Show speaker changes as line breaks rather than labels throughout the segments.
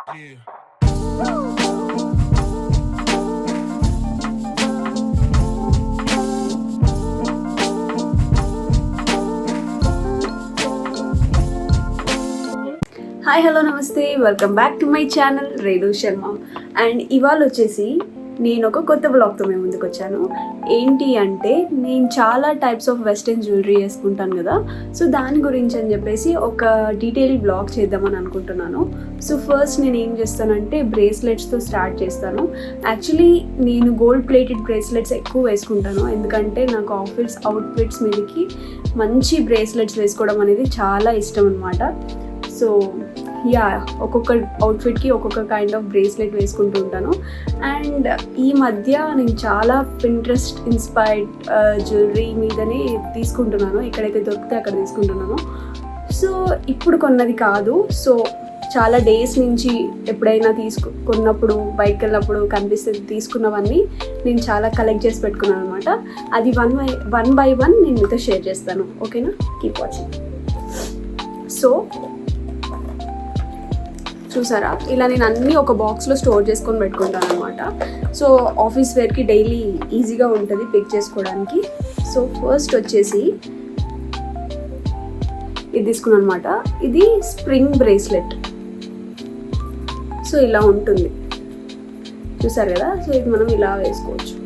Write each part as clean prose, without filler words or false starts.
Hi hello నమస్తే, welcome back to my channel Renu Sharma. And ఇవాళ వచ్చేసి నేను ఒక కొత్త బ్లాగ్తో మేము ముందుకు వచ్చాను. ఏంటి అంటే నేను చాలా టైప్స్ ఆఫ్ వెస్ట్రన్ జ్యువెలరీ వేసుకుంటాను కదా, సో దాని గురించి అని చెప్పేసి ఒక డీటెయిల్ బ్లాగ్ చేద్దామని అనుకుంటున్నాను. సో ఫస్ట్ నేను ఏం చేస్తానంటే బ్రేస్లెట్స్తో స్టార్ట్ చేస్తాను. యాక్చువల్లీ నేను గోల్డ్ ప్లేటెడ్ బ్రేస్లెట్స్ ఎక్కువ వేసుకుంటాను, ఎందుకంటే నాకు ఆఫీస్ అవుట్ఫిట్స్ మీదకి మంచి బ్రేస్లెట్స్ వేసుకోవడం అనేది చాలా ఇష్టం అనమాట. సో యా, ఒక్కొక్క అవుట్ఫిట్కి ఒక్కొక్క కైండ్ ఆఫ్ బ్రేస్లెట్ వేసుకుంటూ ఉంటాను. అండ్ ఈ మధ్య నేను చాలా పింట్రెస్ట్ ఇన్స్పైర్డ్ జ్యువెలరీ మీదనే తీసుకుంటున్నాను. ఎక్కడైతే దొరికితే అక్కడ తీసుకుంటున్నాను. సో ఇప్పుడు కొన్నది కాదు, సో చాలా డేస్ నుంచి ఎప్పుడైనా కొన్నప్పుడు బయటకు వెళ్ళినప్పుడు కనిపిస్తే తీసుకున్నవన్నీ నేను చాలా కలెక్ట్ చేసి పెట్టుకున్నాను అనమాట. అది వన్ బై వన్ నేను మీతో షేర్ చేస్తాను, ఓకేనా? Keep watching. సో చూసారా, ఇలా నేను అన్నీ ఒక బాక్స్లో స్టోర్ చేసుకొని పెట్టుకుంటాను అనమాట. సో ఆఫీస్ వేర్కి డైలీ ఈజీగా ఉంటుంది పిక్ చేసుకోవడానికి. సో ఫస్ట్ వచ్చేసి ఇది తీసుకున్నాను అనమాట. ఇది స్ప్రింగ్ బ్రేస్లెట్. సో ఇలా ఉంటుంది, చూసారు కదా. సో ఇది మనం ఇలా వేసుకోవచ్చు.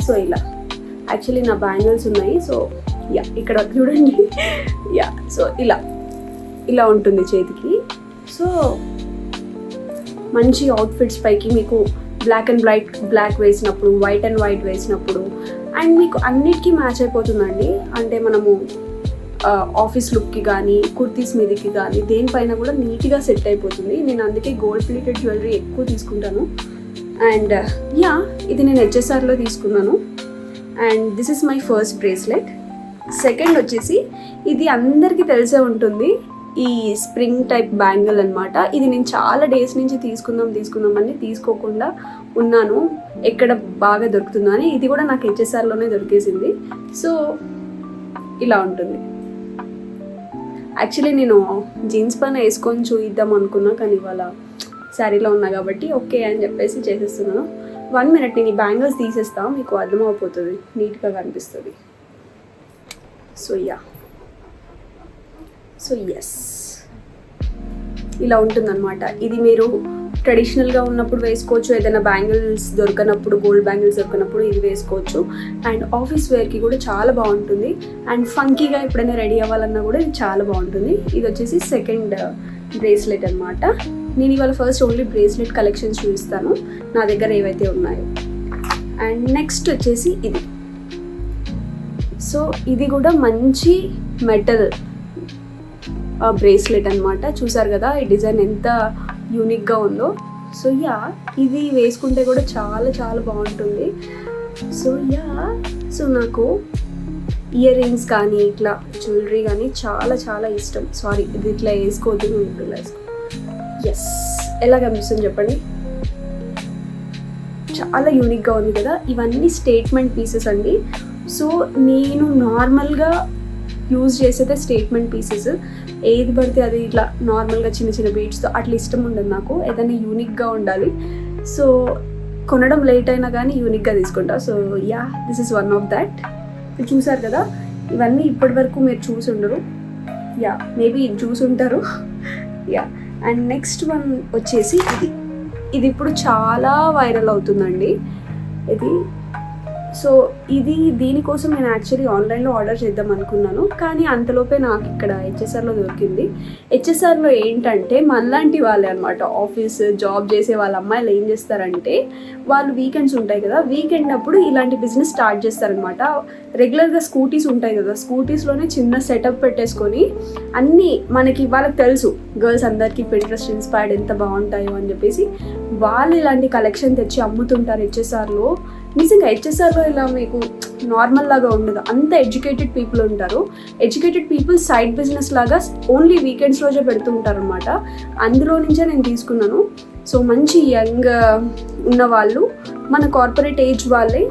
సో ఇలా యాక్చువల్లీ నా బ్యాంగిల్స్ ఉన్నాయి. సో యా, ఇక్కడ చూడండి. యా, సో ఇలా ఉంటుంది చేతికి. సో మంచి అవుట్ఫిట్స్ పైకి మీకు బ్లాక్ అండ్ బ్లాక్ వేసినప్పుడు, వైట్ అండ్ వైట్ వేసినప్పుడు, అండ్ మీకు అన్నిటికీ మ్యాచ్ అయిపోతుందండి. అంటే మనము ఆఫీస్ లుక్కి కానీ, కుర్తీస్ మీదకి కానీ, దేనిపైన కూడా నీట్గా సెట్ అయిపోతుంది. నేను అందుకే గోల్డ్ ప్లేటెడ్ జ్యువెలరీ ఎక్కువ తీసుకుంటాను. అండ్ యా, ఇది నేను హెచ్ఎస్ఆర్లో తీసుకున్నాను. And this is my first bracelet. Second వచ్చేసి ఇది అందరికీ తెలిసే ఉంటుంది, ఈ స్ప్రింగ్ టైప్ బ్యాంగిల్ అనమాట. ఇది నేను చాలా డేస్ నుంచి తీసుకుందామని తీసుకోకుండా ఉన్నాను, ఎక్కడ బాగా దొరుకుతుందో అని. ఇది కూడా నాకు హెచ్ఎస్ఆర్లోనే దొరికేసింది. సో ఇలా ఉంటుంది. యాక్చువల్లీ నేను జీన్స్ పైన వేసుకొని చూద్దాం అనుకున్నా, కానీ ఇవాళ శారీలో ఉన్నా కాబట్టి ఓకే అని చెప్పేసి చేసేస్తున్నాను. 1 minute, నేను ఈ బ్యాంగిల్స్ తీసేస్తా, మీకు అర్థమైపోతుంది, నీట్గా కనిపిస్తుంది. సో యా, సో ఎస్, ఇలా ఉంటుందన్నమాట. ఇది మీరు ట్రెడిషనల్గా ఉన్నప్పుడు వేసుకోవచ్చు, ఏదైనా బ్యాంగిల్స్ దొరకనప్పుడు, గోల్డ్ బ్యాంగిల్స్ దొరకనప్పుడు ఇది వేసుకోవచ్చు. అండ్ ఆఫీస్ వేర్కి కూడా చాలా బాగుంటుంది. అండ్ ఫంకీగా ఎప్పుడైనా రెడీ అవ్వాలన్నా కూడా ఇది చాలా బాగుంటుంది. ఇది వచ్చేసి సెకండ్ బ్రేస్లెట్ అనమాట. నేను ఇవాళ ఫస్ట్ ఓన్లీ బ్రేస్లెట్ కలెక్షన్స్ చూపిస్తాను నా దగ్గర ఏవైతే ఉన్నాయో. అండ్ నెక్స్ట్ వచ్చేసి ఇది. సో ఇది కూడా మంచి మెటల్ బ్రేస్లెట్ అనమాట. చూసారు కదా ఈ డిజైన్ ఎంత యూనిక్గా ఉందో. సో యా, ఇది వేసుకుంటే కూడా చాలా చాలా బాగుంటుంది. సో యా, సో నాకు ఇయర్ రింగ్స్ కానీ ఇట్లా జ్యువెలరీ కానీ చాలా చాలా ఇష్టం. సారీ, ఇది ఇట్లా వేసుకోవద్దు, నువ్వు ఇప్పుడు వేసుకో. ఎస్, ఎలా కనిపిస్తుంది చెప్పండి, చాలా యూనిక్గా ఉంది కదా. ఇవన్నీ స్టేట్మెంట్ పీసెస్ అండి. సో నేను నార్మల్గా యూజ్ చేసేదే స్టేట్మెంట్ పీసెస్. ఏది పడితే అది ఇట్లా నార్మల్గా చిన్న చిన్న బీట్స్తో అట్లా ఇష్టం ఉండదు నాకు, ఏదైనా యూనిక్గా ఉండాలి. సో కొనడం లేట్ అయినా కానీ యూనిక్గా తీసుకుంటా. So yeah, this is one of that. చూసారు కదా, ఇవన్నీ ఇప్పటి వరకు మీరు చూసి ఉండరు. యా, మేబీ చూసి ఉంటారు. యా, అండ్ నెక్స్ట్ వన్ వచ్చేసి ఇది ఇప్పుడు చాలా వైరల్ అవుతుందండి ఇది. సో దీనికోసం నేను యాక్చువల్లీ ఆన్లైన్లో ఆర్డర్ చేద్దాం అనుకున్నాను, కానీ అంతలోపే నాకు ఇక్కడ హెచ్ఎస్ఆర్లో దొరికింది. హెచ్ఎస్ఆర్లో ఏంటంటే మనలాంటి వాళ్ళే అనమాట, ఆఫీస్ జాబ్ చేసే వాళ్ళ అమ్మాయిలు ఏం చేస్తారంటే, వాళ్ళు వీకెండ్స్ ఉంటాయి కదా, వీకెండ్ అప్పుడు ఇలాంటి బిజినెస్ స్టార్ట్ చేస్తారనమాట. రెగ్యులర్గా స్కూటీస్ ఉంటాయి కదా, స్కూటీస్లోనే చిన్న సెటప్ పెట్టేసుకొని అన్నీ వాళ్ళకి తెలుసు గర్ల్స్ అందరికీ పింట్రెస్ట్ ఇన్స్పైర్డ్ ఎంత బాగుంటాయో అని చెప్పేసి వాళ్ళు ఇలాంటి కలెక్షన్ తెచ్చి అమ్ముతుంటారు హెచ్ఎస్ఆర్లో. నిజంగా హెచ్ఎస్ఆర్లో ఇలా మీకు నార్మల్ లాగా ఉండదు, అంత ఎడ్యుకేటెడ్ పీపుల్ ఉంటారు. ఎడ్యుకేటెడ్ పీపుల్ సైడ్ బిజినెస్ లాగా ఓన్లీ వీకెండ్స్ రోజే పెడుతూ ఉంటారు అనమాట. అందులో నుంచే నేను తీసుకున్నాను. సో మంచి యంగ్ ఉన్న వాళ్ళు, మన కార్పొరేట్ ఏజ్ వాళ్ళే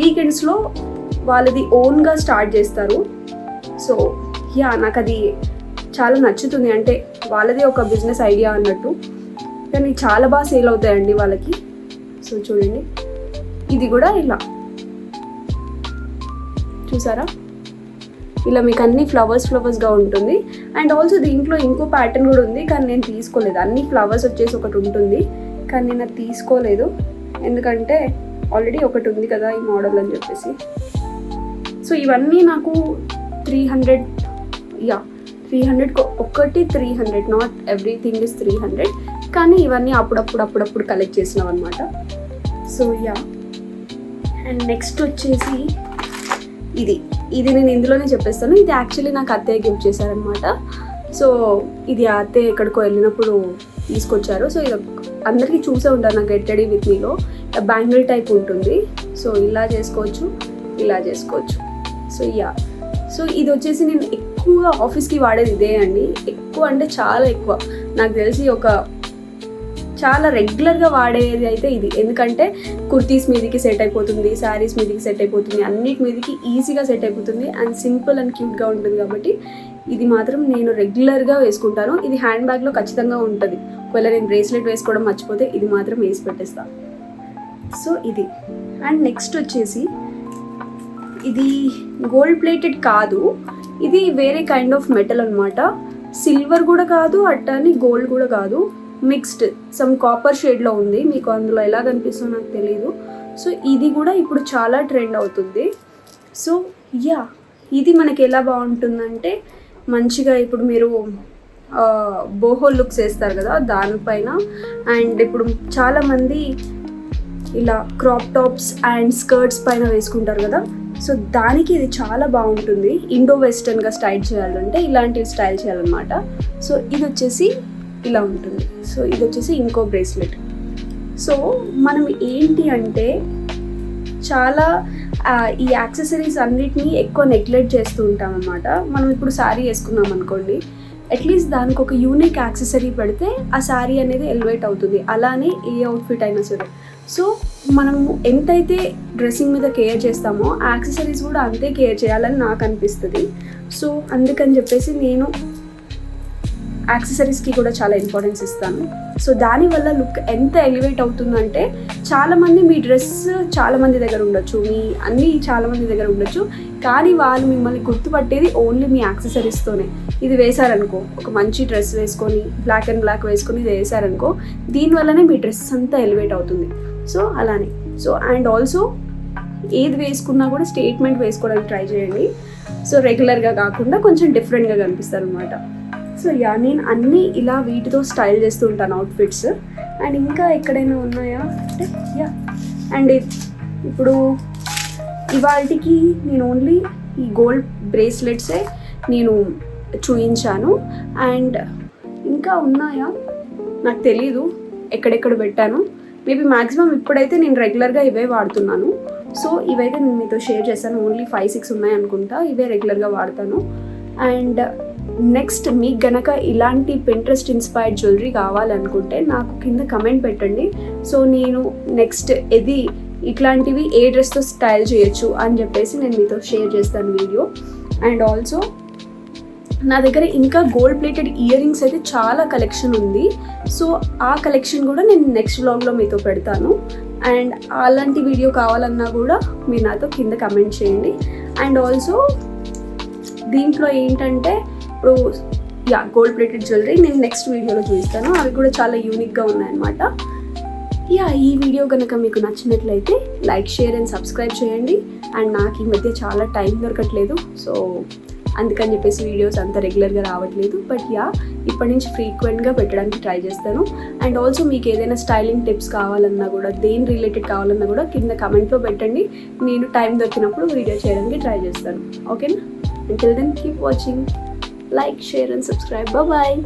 వీకెండ్స్లో వాళ్ళది ఓన్గా స్టార్ట్ చేస్తారు. సో యా, నాకు అది చాలా నచ్చుతుంది. అంటే వాళ్ళది ఒక బిజినెస్ ఐడియా అన్నట్టు, కానీ చాలా బాగా సేల్ అవుతాయండి వాళ్ళకి. సో చూడండి, ఇది కూడా ఇలా చూసారా, ఇలా మీకు అన్ని ఫ్లవర్స్గా ఉంటుంది. అండ్ ఆల్సో దీంట్లో ఇంకో ప్యాటర్న్ కూడా ఉంది, కానీ నేను తీసుకోలేదు. అన్ని ఫ్లవర్స్ వచ్చేసి ఒకటి ఉంటుంది, కానీ నేను అది తీసుకోలేదు, ఎందుకంటే ఆల్రెడీ ఒకటి ఉంది కదా ఈ మోడల్ అని చెప్పేసి. సో ఇవన్నీ నాకు 300, 300 ఒకటి 300, నాట్ ఎవ్రీథింగ్ ఇస్ 300, కానీ ఇవన్నీ అప్పుడప్పుడు కలెక్ట్ చేసినాం అనమాట. సో అండ్ నెక్స్ట్ వచ్చేసి ఇది నేను ఇందులోనే చెప్పేస్తాను. ఇది యాక్చువల్లీ నాకు అత్తయ్య గిఫ్ట్ చేశారనమాట. సో ఇది అత్తయ్య ఎక్కడికో వెళ్ళినప్పుడు తీసుకొచ్చారు. సో ఇది అందరికీ చూసే ఉంటారు, నాకు గెట్ రెడీ విత్ మీలో బ్యాంగిల్ టైప్ ఉంటుంది. సో ఇలా చేసుకోవచ్చు, ఇలా చేసుకోవచ్చు. సో ఇది వచ్చేసి నేను ఎక్కువగా ఆఫీస్కి వాడేది ఇదే అండి. ఎక్కువ అంటే చాలా ఎక్కువ, నాకు తెలిసి చాలా రెగ్యులర్గా వాడేది అయితే ఇది. ఎందుకంటే కుర్తీస్ మీదకి సెట్ అయిపోతుంది, శారీస్ మీదకి సెట్ అయిపోతుంది, అన్నిటి మీదకి ఈజీగా సెట్ అయిపోతుంది, అండ్ సింపుల్ అండ్ క్యూట్గా ఉంటుంది. కాబట్టి ఇది మాత్రం నేను రెగ్యులర్గా వేసుకుంటాను. ఇది హ్యాండ్ బ్యాగ్లో ఖచ్చితంగా ఉంటుంది. ఒకవేళ నేను బ్రేస్లెట్ వేసుకోవడం మర్చిపోతే ఇది మాత్రం వేసి పెట్టేస్తాను. సో ఇది. అండ్ నెక్స్ట్ వచ్చేసి ఇది గోల్డ్ ప్లేటెడ్ కాదు, ఇది వేరే కైండ్ ఆఫ్ మెటల్ అనమాట. సిల్వర్ కూడా కాదు, అట్టాని గోల్డ్ కూడా కాదు, మిక్స్డ్ సమ్ కాపర్ షేడ్లో ఉంది. మీకు అందులో ఎలా కనిపిస్తుందో నాకు తెలీదు. సో ఇది కూడా ఇప్పుడు చాలా ట్రెండ్ అవుతుంది. సో ఇది మనకి ఎలా బాగుంటుందంటే, మంచిగా ఇప్పుడు మీరు బోహో లుక్స్ వేస్తారు కదా దానిపైన, అండ్ ఇప్పుడు చాలామంది ఇలా క్రాప్ టాప్స్ అండ్ స్కర్ట్స్ పైన వేసుకుంటారు కదా, సో దానికి ఇది చాలా బాగుంటుంది. ఇండో వెస్టర్న్గా స్టైల్ చేయాలంటే ఇలాంటివి స్టైల్ చేయాలన్నమాట. సో ఇది వచ్చేసి ఇలా ఉంటుంది. సో ఇది వచ్చేసి ఇంకో బ్రేస్లెట్. సో మనం ఏంటి అంటే చాలా ఈ యాక్సెసరీస్ అన్నిటినీ ఎక్కువ నెగ్లెక్ట్ చేస్తూ ఉంటాం అన్నమాట. మనం ఇప్పుడు శారీ వేసుకున్నాం అనుకోండి, అట్లీస్ట్ దానికి ఒక యూనిక్ యాక్సెసరీ పెడితే ఆ శారీ అనేది ఎలివేట్ అవుతుంది. అలానే ఏ అవుట్ఫిట్ అయినా సరే. సో మనము ఎంతైతే డ్రెస్సింగ్ మీద కేర్ చేస్తామో యాక్సెసరీస్ కూడా అంతే కేర్ చేయాలని నాకు అనిపిస్తుంది. సో అందుకని చెప్పేసి నేను యాక్సెసరీస్కి కూడా చాలా ఇంపార్టెన్స్ ఇస్తాను. సో దానివల్ల లుక్ ఎంత ఎలివేట్ అవుతుందంటే, చాలామంది మీ డ్రెస్ చాలామంది దగ్గర ఉండొచ్చు, మీ అన్నీ చాలామంది దగ్గర ఉండొచ్చు, కానీ వాళ్ళు మిమ్మల్ని గుర్తుపట్టేది ఓన్లీ మీ యాక్సెసరీస్తోనే. ఇది వేశారనుకో, ఒక మంచి డ్రెస్ వేసుకొని బ్లాక్ అండ్ బ్లాక్ వేసుకొని ఇది వేశారనుకో, దీనివల్లనే మీ డ్రెస్ అంతా ఎలివేట్ అవుతుంది. సో అలానే. సో అండ్ ఆల్సో ఏది వేసుకున్నా కూడా స్టేట్మెంట్ వేసుకోవడానికి ట్రై చేయండి. సో రెగ్యులర్గా కాకుండా కొంచెం డిఫరెంట్గా కనిపిస్తారు అనమాట. సో నేను అన్నీ ఇలా వీటితో స్టైల్ చేస్తూ ఉంటాను అవుట్ఫిట్స్. అండ్ ఇంకా ఎక్కడైనా ఉన్నాయా అంటే అండ్ ఇప్పుడు ఇవాళకి నేను ఓన్లీ ఈ గోల్డ్ బ్రేస్లెట్సే నేను చూయించాను. అండ్ ఇంకా ఉన్నాయా నాకు తెలీదు, ఎక్కడెక్కడ పెట్టాను. మేబీ మ్యాక్సిమం ఇప్పుడైతే నేను రెగ్యులర్గా ఇవే వాడుతున్నాను. సో ఇవైతే నేను మీతో షేర్ చేశాను. ఓన్లీ 5-6 ఉన్నాయి అనుకుంటా, ఇవే రెగ్యులర్గా వాడతాను. అండ్ నెక్స్ట్ మీకు గనక ఇలాంటి పింట్రెస్ట్ ఇన్స్పైర్డ్ జ్యువెలరీ కావాలనుకుంటే నాకు కింద కమెంట్ పెట్టండి. సో నేను నెక్స్ట్ ఇట్లాంటివి ఏ డ్రెస్తో స్టైల్ చేయొచ్చు అని చెప్పేసి నేను మీతో షేర్ చేస్తాను వీడియో. అండ్ ఆల్సో నా దగ్గర ఇంకా గోల్డ్ ప్లేటెడ్ ఇయర్ రింగ్స్ అయితే చాలా కలెక్షన్ ఉంది. సో ఆ కలెక్షన్ కూడా నేను నెక్స్ట్ వ్లాగ్లో మీతో పెడతాను. అండ్ అలాంటి వీడియో కావాలన్నా కూడా మీరు నాతో కింద కమెంట్ చేయండి. అండ్ ఆల్సో దీంట్లో ఏంటంటే ఇప్పుడు గోల్డ్ ప్లేటెడ్ జ్యువెలరీ నేను నెక్స్ట్ వీడియోలో చూపిస్తాను. అవి కూడా చాలా యూనిక్గా ఉన్నాయన్నమాట. ఈ వీడియో కనుక మీకు నచ్చినట్లయితే లైక్, షేర్ అండ్ సబ్స్క్రైబ్ చేయండి. అండ్ నాకు ఈ మధ్య చాలా టైం దొరకట్లేదు, సో అందుకని చెప్పేసి వీడియోస్ అంత రెగ్యులర్గా రావట్లేదు. బట్ ఇప్పటి నుంచి ఫ్రీక్వెంట్గా పెట్టడానికి ట్రై చేస్తాను. అండ్ ఆల్సో మీకు ఏదైనా స్టైలింగ్ టిప్స్ కావాలన్నా కూడా, దేని రిలేటెడ్ కావాలన్నా కూడా కింద కమెంట్లో పెట్టండి. నేను టైం దొరికినప్పుడు వీడియో చేయడానికి ట్రై చేస్తాను. ఓకేనా? Until then, keep watching. Like, share and subscribe. Bye bye.